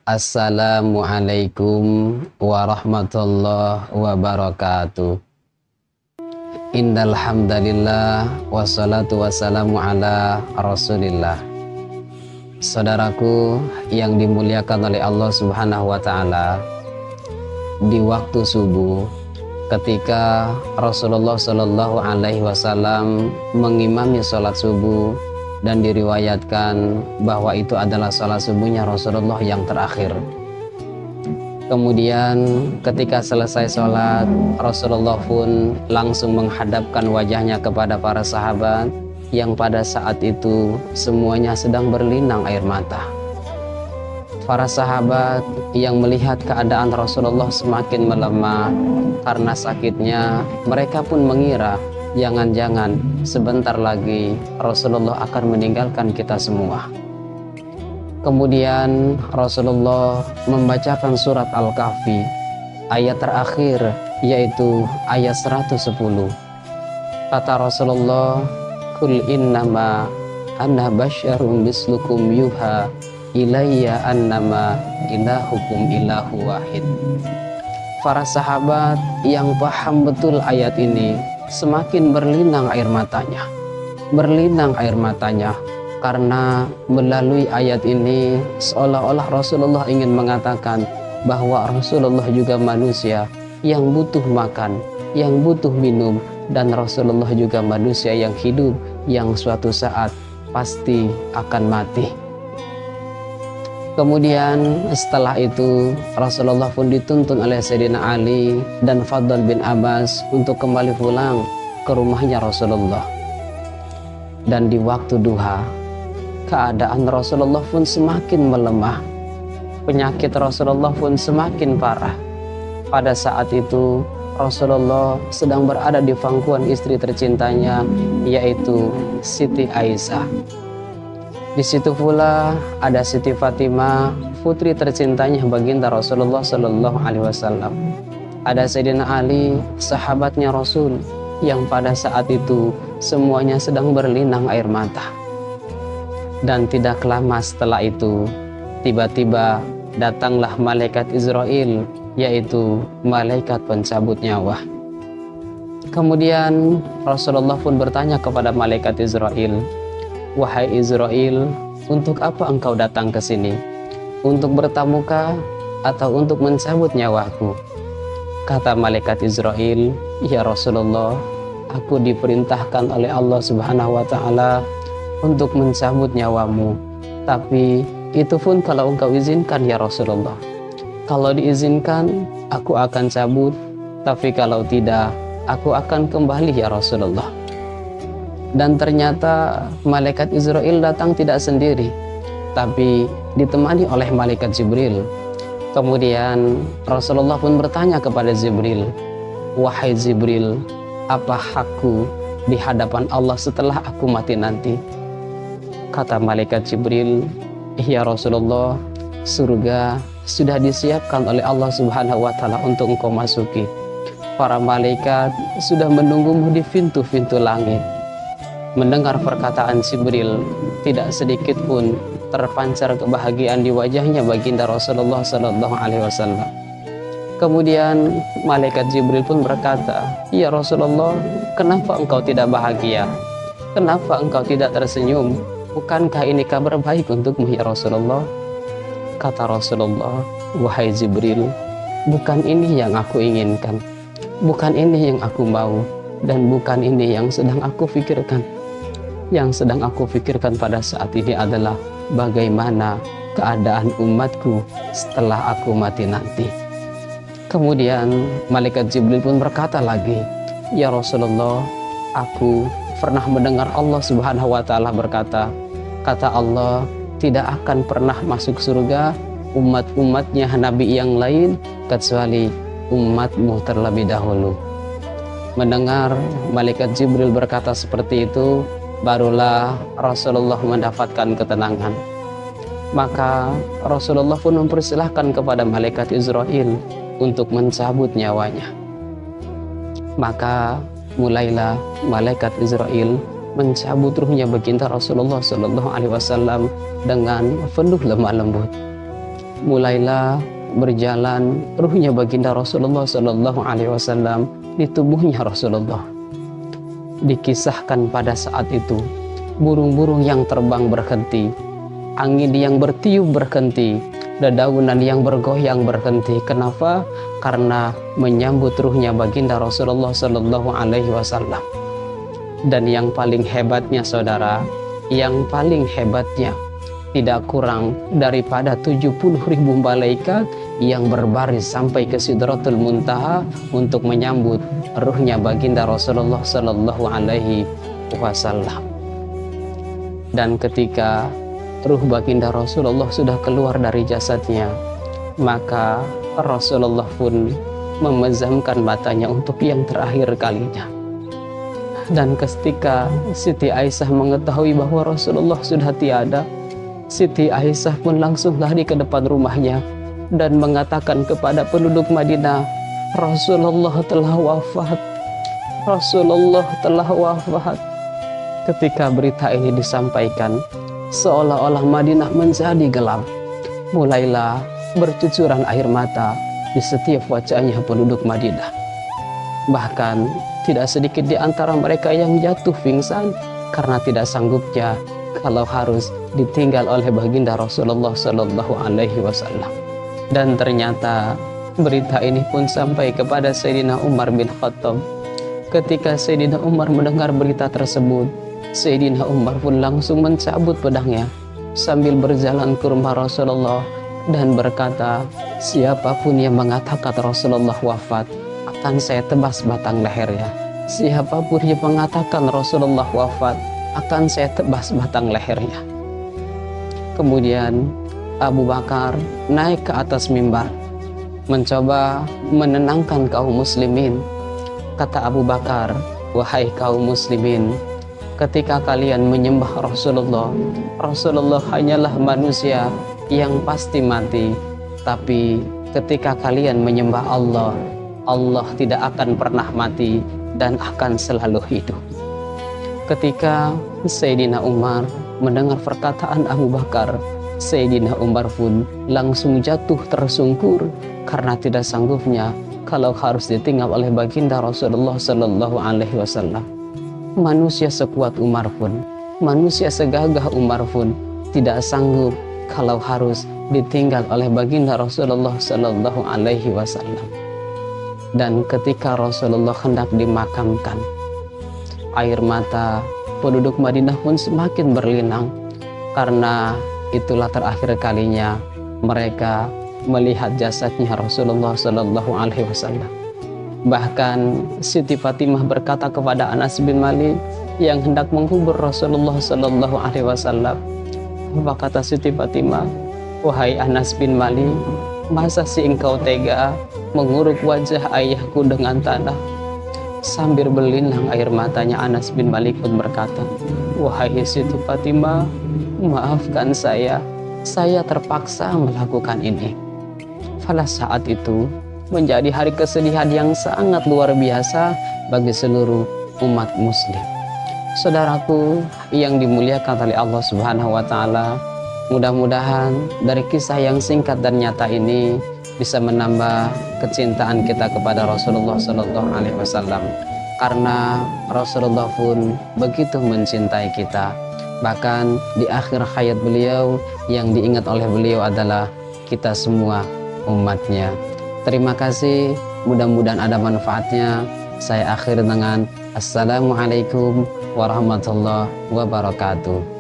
Assalamualaikum warahmatullahi wabarakatuh. Innal hamdalillah wassalatu wassalamu ala Rasulillah. Saudaraku yang dimuliakan oleh Allah Subhanahu wa taala, di waktu subuh ketika Rasulullah Shallallahu alaihi wasallam mengimami sholat subuh, dan diriwayatkan bahwa itu adalah sholat subuhnya Rasulullah yang terakhir. Kemudian ketika selesai sholat, Rasulullah pun langsung menghadapkan wajahnya kepada para sahabat yang pada saat itu semuanya sedang berlinang air mata. Para sahabat yang melihat keadaan Rasulullah semakin melemah karena sakitnya, mereka pun mengira jangan-jangan sebentar lagi Rasulullah akan meninggalkan kita semua. Kemudian Rasulullah membacakan surat Al-Kahfi ayat terakhir, yaitu ayat 110. Kata Rasulullah, "Qul innama ana basyarum mislukum yuha ilayya annama ilahukum ilahu wahid." Para sahabat yang paham betul ayat ini semakin berlinang air matanya, karena melalui ayat ini seolah-olah Rasulullah ingin mengatakan bahwa Rasulullah juga manusia yang butuh makan, yang butuh minum, dan Rasulullah juga manusia yang hidup, yang suatu saat pasti akan mati. Kemudian setelah itu Rasulullah pun dituntun oleh Sayyidina Ali dan Fadl bin Abbas untuk kembali pulang ke rumahnya Rasulullah. Dan di waktu duha, keadaan Rasulullah pun semakin melemah, penyakit Rasulullah pun semakin parah. Pada saat itu Rasulullah sedang berada di pangkuan istri tercintanya, yaitu Siti Aisyah. Di situ pula ada Siti Fatimah, putri tercintanya baginda Rasulullah Shallallahu Alaihi Wasallam. Ada Sayyidina Ali, sahabatnya Rasul, yang pada saat itu semuanya sedang berlinang air mata. Dan tidak lama setelah itu, tiba-tiba datanglah malaikat Israel, yaitu malaikat pencabut nyawa. Kemudian Rasulullah pun bertanya kepada malaikat Israel, "Wahai Israel, untuk apa engkau datang ke sini? Untuk bertamukah atau untuk mencabut nyawaku?" Kata malaikat Israel, "Ya Rasulullah, aku diperintahkan oleh Allah Subhanahu wa taala untuk mencabut nyawamu. Tapi itu pun kalau engkau izinkan ya Rasulullah. Kalau diizinkan, aku akan cabut, tapi kalau tidak, aku akan kembali ya Rasulullah." Dan ternyata malaikat Israel datang tidak sendiri, tapi ditemani oleh malaikat Jibril. Kemudian Rasulullah pun bertanya kepada Jibril, "Wahai Jibril, apa hakku di hadapan Allah setelah aku mati nanti?" Kata malaikat Jibril, "Ya Rasulullah, surga sudah disiapkan oleh Allah Subhanahu wa taala untuk engkau masuki. Para malaikat sudah menunggumu di pintu-pintu langit." Mendengar perkataan Jibril, tidak sedikit pun terpancar kebahagiaan di wajahnya baginda Rasulullah Sallallahu Alaihi Wasallam. Kemudian malaikat Jibril pun berkata, "Ya Rasulullah, kenapa engkau tidak bahagia? Kenapa engkau tidak tersenyum? Bukankah ini kabar baik untukmu ya Rasulullah?" Kata Rasulullah, "Wahai Jibril, bukan ini yang aku inginkan, bukan ini yang aku mau, dan bukan ini yang sedang aku pikirkan. Yang sedang aku pikirkan pada saat ini adalah bagaimana keadaan umatku setelah aku mati nanti." Kemudian malaikat Jibril pun berkata lagi, "Ya Rasulullah, aku pernah mendengar Allah Subhanahu wa taala berkata, kata Allah, tidak akan pernah masuk surga umat-umatnya nabi yang lain kecuali umatmu terlebih dahulu." Mendengar malaikat Jibril berkata seperti itu, barulah Rasulullah mendapatkan ketenangan. Maka Rasulullah pun mempersilahkan kepada malaikat Israel untuk mencabut nyawanya. Maka mulailah malaikat Israel mencabut ruhnya baginda Rasulullah Shallallahu Alaihi Wasallam dengan penuh lemah lembut. mulailah berjalan ruhnya baginda Rasulullah Sallallahu Alaihi Wasallam di tubuhnya Rasulullah. Dikisahkan pada saat itu burung-burung yang terbang berhenti, angin yang bertiup berhenti, dedaunan yang bergoyang berhenti. Kenapa? Karena menyambut ruhnya baginda Rasulullah Sallallahu Alaihi Wasallam. Dan yang paling hebatnya saudara, yang paling hebatnya, tidak kurang daripada 70.000 malaikat yang berbaris sampai ke Sidratul Muntaha untuk menyambut ruhnya baginda Rasulullah Sallallahu Alaihi Wasallam. Dan ketika ruh baginda Rasulullah sudah keluar dari jasadnya, maka Rasulullah pun memejamkan matanya untuk yang terakhir kalinya. Dan ketika Siti Aisyah mengetahui bahwa Rasulullah sudah tiada, Siti Aisyah pun langsung lari ke depan rumahnya dan mengatakan kepada penduduk Madinah, Rasulullah telah wafat. Rasulullah telah wafat. Ketika berita ini disampaikan, seolah-olah Madinah menjadi gelap. Mulailah bercucuran air mata di setiap wajahnya penduduk Madinah. Bahkan tidak sedikit di antara mereka yang jatuh pingsan karena tidak sanggupnya kalau harus ditinggal oleh baginda Rasulullah Sallallahu Alaihi Wasallam. Dan ternyata berita ini pun sampai kepada Sayyidina Umar bin Khattab. Ketika Sayyidina Umar mendengar berita tersebut, Sayyidina Umar pun langsung mencabut pedangnya sambil berjalan ke rumah Rasulullah dan berkata, siapapun yang mengatakan Rasulullah wafat, akan saya tebas batang lehernya. Siapapun yang mengatakan Rasulullah wafat, akan saya tebas batang lehernya. Kemudian Abu Bakar naik ke atas mimbar, mencoba menenangkan kaum muslimin. Kata Abu Bakar, wahai kaum muslimin, ketika kalian menyembah Rasulullah, Rasulullah hanyalah manusia yang pasti mati. Tapi ketika kalian menyembah Allah, Allah tidak akan pernah mati dan akan selalu hidup. Ketika Sayyidina Umar mendengar perkataan Abu Bakar, Sayyidina Umar pun langsung jatuh tersungkur karena tidak sanggupnya kalau harus ditinggal oleh baginda Rasulullah Sallallahu Alaihi Wasallam. Manusia sekuat Umar pun, manusia segagah Umar pun tidak sanggup kalau harus ditinggal oleh baginda Rasulullah Sallallahu Alaihi Wasallam. Dan ketika Rasulullah hendak dimakamkan, air mata penduduk Madinah pun semakin berlinang karena itulah terakhir kalinya mereka melihat jasadnya Rasulullah Sallallahu Alaihi Wasallam. Bahkan Siti Fatimah berkata kepada Anas bin Malik yang hendak mengubur Rasulullah Sallallahu Alaihi Wasallam, apa kata Siti Fatimah? Wahai Anas bin Malik, masa sih engkau tega menguruk wajah ayahku dengan tanah? Sambil berlinang air matanya, Anas bin Malik pun berkata, wahai Siti Fatimah, maafkan saya terpaksa melakukan ini. Pada saat itu menjadi hari kesedihan yang sangat luar biasa bagi seluruh umat muslim. Saudaraku yang dimuliakan oleh Allah Subhanahu wa Ta'ala, mudah-mudahan dari kisah yang singkat dan nyata ini bisa menambah kecintaan kita kepada Rasulullah Sallallahu Alaihi Wasallam, karena Rasulullah pun begitu mencintai kita. Bahkan di akhir hayat beliau yang diingat oleh beliau adalah kita semua umatnya. Terima kasih, mudah-mudahan ada manfaatnya. Saya akhir dengan Assalamualaikum warahmatullahi wabarakatuh.